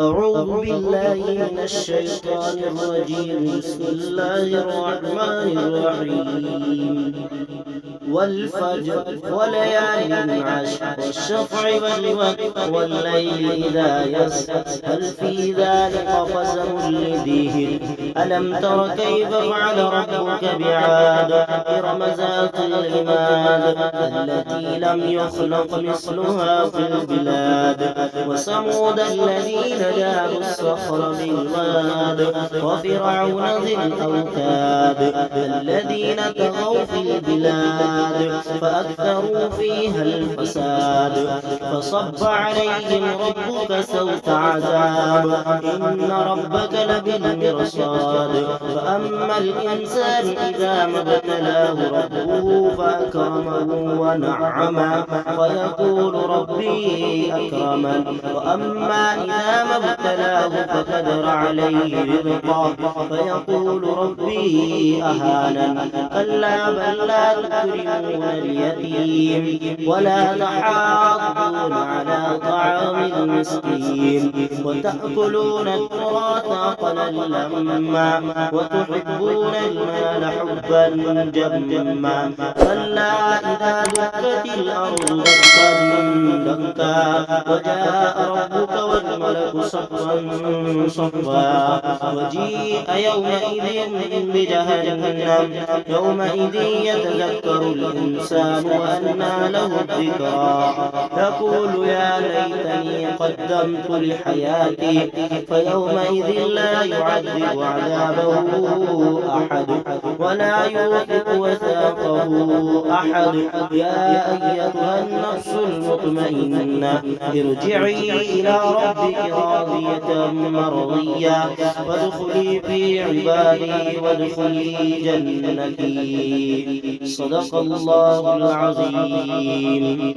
أعوذ بالله من الشيطان الرجيم. بسم الله الرحمن الرحيم. والفجر وليال عشر والشفع والوتر والليل إذا يسر هل في ذلك قسم لذي هجر ألم تر كيف فعل ربك بعاد إرم ذات العماد التي لم يخلق مثلها في البلاد وثمود الذين جابوا الصخر بالواد وفرعون ذي الأوتاد الذين طغوا في البلاد فأكثروا فيها الفساد فصب عليهم ربك سوط عذاب إن ربك لبالمرصاد فأما الإنسان إذا ما ابتلاه ربه فأكرمه ونعمه فيقول ربي أكرمن وأما إذا ما ابتلاه فقدر عليه رزقه فيقول ربي أهانن كلا بل لا تكرمون اليتيم ولا تحاضون على طعام المسكين وتأكلون التراث أكلا لما وتحبون المال حبا جما كلا إذا دكت الأرض دكا دكا وجاء ربك والملك صفا صفا وجيء يومئذ بجهنم يومئذ يتذكر الإنسان وأنى له الذكرى يقول يا ليتني قدمت لحياتي فيومئذ لا يعذب عذابه أحد ولا يوثق وثاقه أحد يا أيتها النفس المطمئنة ارجعي إلى ربك راضية مرضية وادخلي في عبادي وادخلي جنتي. صدق الله العظيم.